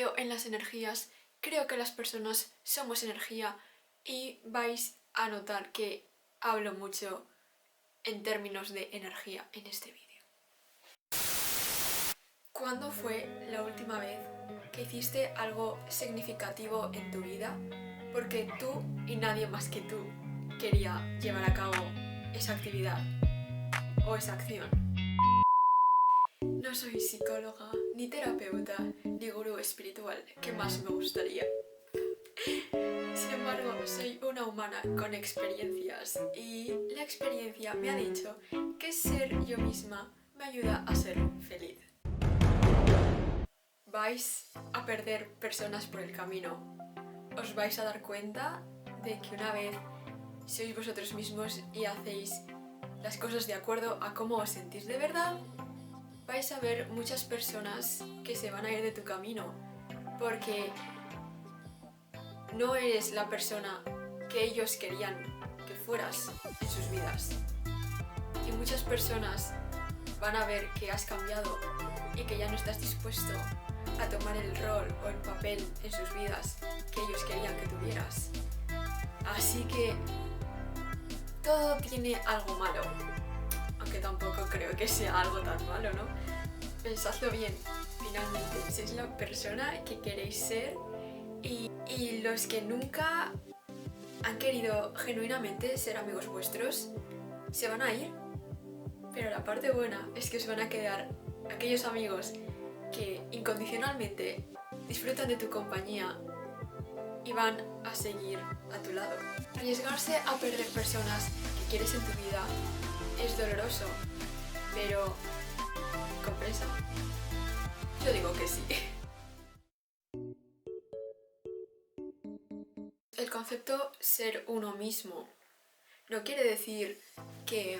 creo en las energías, creo que las personas somos energía y vais a notar que hablo mucho en términos de energía en este vídeo. ¿Cuándo fue la última vez que hiciste algo significativo en tu vida? Porque tú y nadie más que tú quería llevar a cabo esa actividad o esa acción. No soy psicóloga, ni terapeuta, ni gurú espiritual, que más me gustaría. Sin embargo, soy una humana con experiencias y la experiencia me ha dicho que ser yo misma me ayuda a ser feliz. Vais a perder personas por el camino. Os vais a dar cuenta de que una vez sois vosotros mismos y hacéis las cosas de acuerdo a cómo os sentís de verdad, vais a ver muchas personas que se van a ir de tu camino porque no eres la persona que ellos querían que fueras en sus vidas. Y muchas personas van a ver que has cambiado y que ya no estás dispuesto a tomar el rol o el papel en sus vidas que ellos querían que tuvieras. Así que todo tiene algo malo, aunque tampoco creo que sea algo tan malo, ¿no? Pensadlo bien, finalmente sois la persona que queréis ser y los que nunca han querido genuinamente ser amigos vuestros se van a ir, pero la parte buena es que os van a quedar aquellos amigos que incondicionalmente disfrutan de tu compañía y van a seguir a tu lado. Arriesgarse a perder personas que quieres en tu vida es doloroso, pero ¿compensa? Yo digo que sí. El concepto ser uno mismo no quiere decir que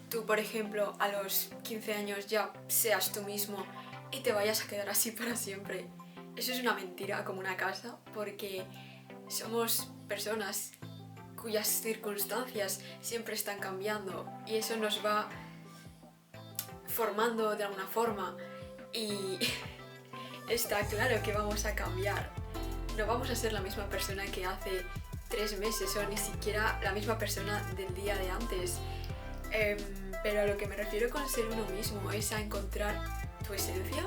tú, por ejemplo, a los 15 años ya seas tú mismo y te vayas a quedar así para siempre. Eso es una mentira como una casa, porque somos personas cuyas circunstancias siempre están cambiando y eso nos va formando de alguna forma y está claro que vamos a cambiar. No vamos a ser la misma persona que hace 3 meses o ni siquiera la misma persona del día de antes. Pero a lo que me refiero con ser uno mismo es a encontrar tu esencia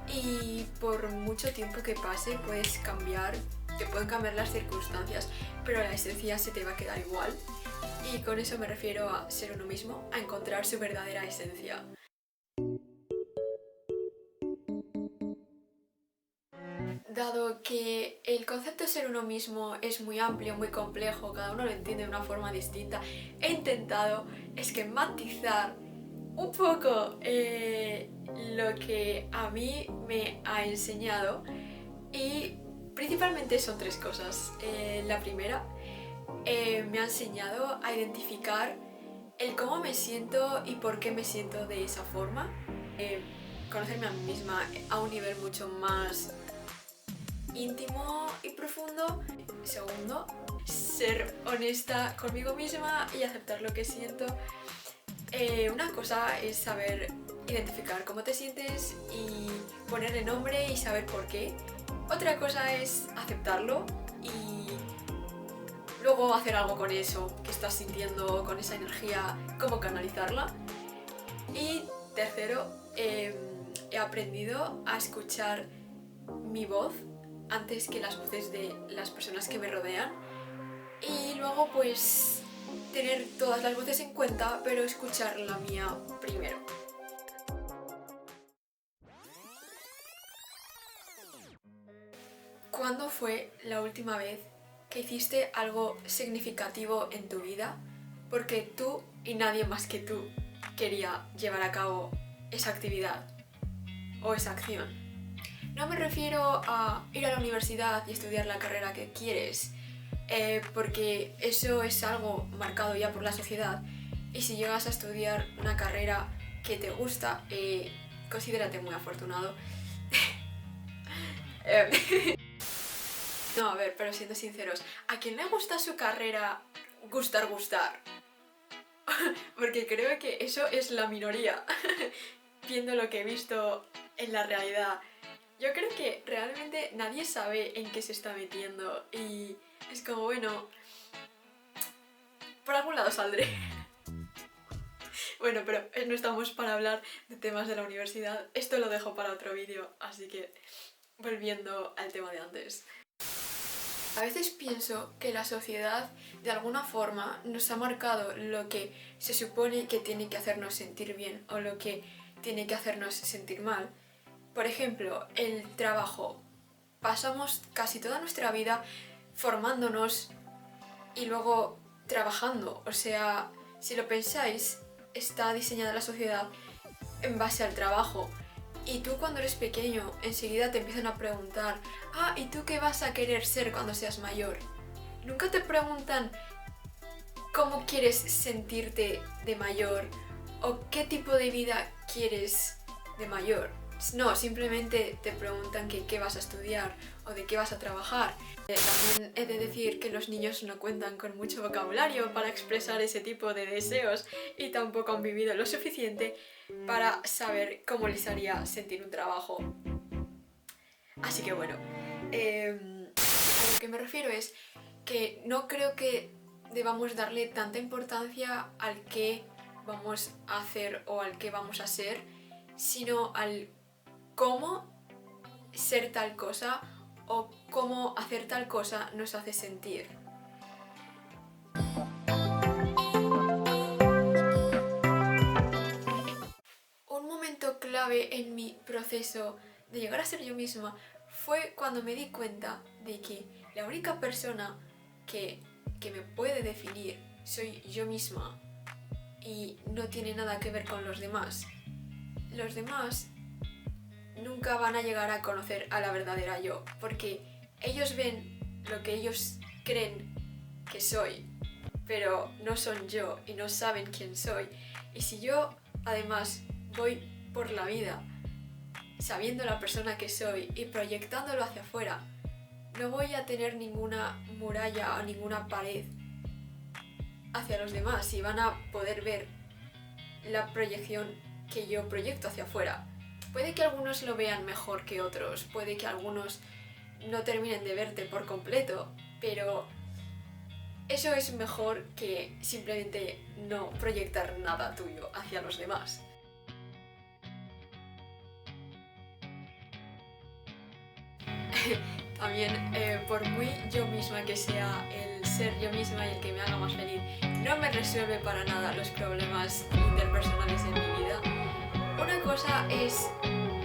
y por mucho tiempo que pase puedes cambiar, te pueden cambiar las circunstancias, pero la esencia se te va a quedar igual. Y con eso me refiero a ser uno mismo, a encontrar su verdadera esencia. Dado que el concepto de ser uno mismo es muy amplio, muy complejo, cada uno lo entiende de una forma distinta, he intentado esquematizar un poco lo que a mí me ha enseñado y principalmente son 3 cosas. La primera, me ha enseñado a identificar el cómo me siento y por qué me siento de esa forma. Conocerme a mí misma a un nivel mucho más íntimo y profundo. Segundo, ser honesta conmigo misma y aceptar lo que siento. Una cosa es saber identificar cómo te sientes y ponerle nombre y saber por qué. Otra cosa es aceptarlo y luego hacer algo con eso que estás sintiendo, con esa energía, cómo canalizarla. Y tercero, he aprendido a escuchar mi voz antes que las voces de las personas que me rodean y luego pues tener todas las voces en cuenta pero escuchar la mía primero. ¿Cuándo fue la última vez que hiciste algo significativo en tu vida porque tú y nadie más que tú quería llevar a cabo esa actividad o esa acción? No me refiero a ir a la universidad y estudiar la carrera que quieres, porque eso es algo marcado ya por la sociedad y si llegas a estudiar una carrera que te gusta, considérate muy afortunado. No, a ver, pero siendo sinceros, ¿a quién le gusta su carrera gustar? Porque creo que eso es la minoría, viendo lo que he visto en la realidad. Yo creo que realmente nadie sabe en qué se está metiendo y es como, bueno, por algún lado saldré. Bueno, pero no estamos para hablar de temas de la universidad, esto lo dejo para otro vídeo, así que volviendo al tema de antes. A veces pienso que la sociedad de alguna forma nos ha marcado lo que se supone que tiene que hacernos sentir bien o lo que tiene que hacernos sentir mal. Por ejemplo, el trabajo. Pasamos casi toda nuestra vida formándonos y luego trabajando. O sea, si lo pensáis, está diseñada la sociedad en base al trabajo. Y tú cuando eres pequeño, enseguida te empiezan a preguntar, ¿y tú qué vas a querer ser cuando seas mayor? Nunca te preguntan cómo quieres sentirte de mayor o qué tipo de vida quieres de mayor. No, simplemente te preguntan qué vas a estudiar o de qué vas a trabajar. También he de decir que los niños no cuentan con mucho vocabulario para expresar ese tipo de deseos y tampoco han vivido lo suficiente para saber cómo les haría sentir un trabajo. Así que bueno, a lo que me refiero es que no creo que debamos darle tanta importancia al que vamos a hacer o al que vamos a ser, sino al cómo ser tal cosa o cómo hacer tal cosa nos hace sentir. Un momento clave en mi proceso de llegar a ser yo misma fue cuando me di cuenta de que la única persona que me puede definir soy yo misma y no tiene nada que ver con los demás. Los demás nunca van a llegar a conocer a la verdadera yo, porque ellos ven lo que ellos creen que soy, pero no son yo y no saben quién soy. Y si yo, además, voy por la vida sabiendo la persona que soy y proyectándolo hacia afuera, no voy a tener ninguna muralla o ninguna pared hacia los demás y van a poder ver la proyección que yo proyecto hacia afuera. Puede que algunos lo vean mejor que otros, puede que algunos no terminen de verte por completo, pero eso es mejor que simplemente no proyectar nada tuyo hacia los demás. También, por muy yo misma que sea, el ser yo misma y el que me haga más feliz no me resuelve para nada los problemas interpersonales en mi vida. Una cosa es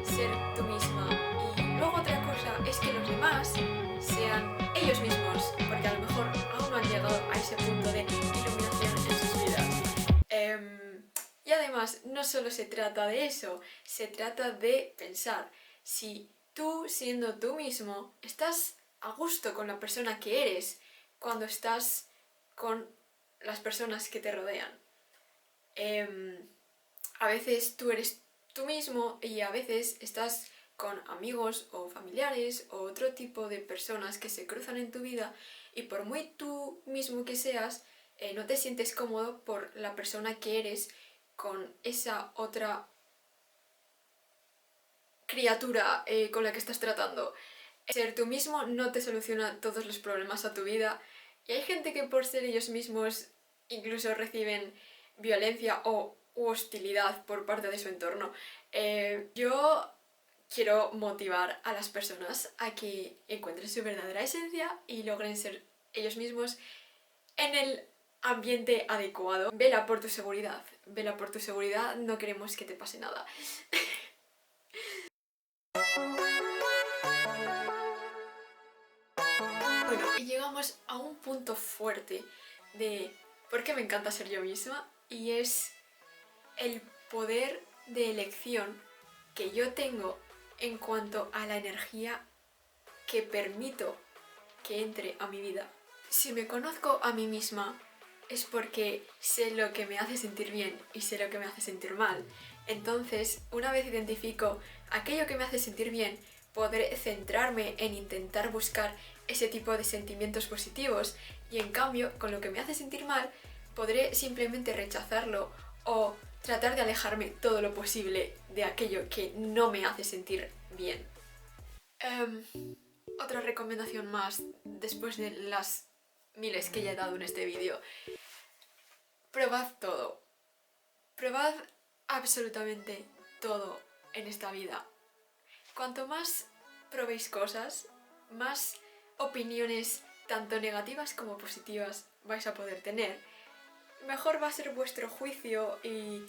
ser tú misma y luego otra cosa es que los demás sean ellos mismos, porque a lo mejor aún no han llegado a ese punto de iluminación en sus vidas. Y además, no solo se trata de eso, se trata de pensar si tú, siendo tú mismo, estás a gusto con la persona que eres cuando estás con las personas que te rodean. A veces tú eres tú mismo y a veces estás con amigos o familiares o otro tipo de personas que se cruzan en tu vida y por muy tú mismo que seas, no te sientes cómodo por la persona que eres con esa otra criatura con la que estás tratando. Ser tú mismo no te soluciona todos los problemas a tu vida y hay gente que por ser ellos mismos incluso reciben violencia o hostilidad por parte de su entorno. Yo quiero motivar a las personas a que encuentren su verdadera esencia y logren ser ellos mismos en el ambiente adecuado. Vela por tu seguridad, no queremos que te pase nada. Bueno, y llegamos a un punto fuerte de por qué me encanta ser yo misma y es el poder de elección que yo tengo en cuanto a la energía que permito que entre a mi vida. Si me conozco a mí misma es porque sé lo que me hace sentir bien y sé lo que me hace sentir mal. Entonces, una vez identifico aquello que me hace sentir bien, podré centrarme en intentar buscar ese tipo de sentimientos positivos y en cambio, con lo que me hace sentir mal, podré simplemente rechazarlo o tratar de alejarme todo lo posible de aquello que no me hace sentir bien. Otra recomendación más, después de las miles que ya he dado en este vídeo. Probad todo. Probad absolutamente todo en esta vida. Cuanto más probéis cosas, más opiniones, tanto negativas como positivas, vais a poder tener. Mejor va a ser vuestro juicio y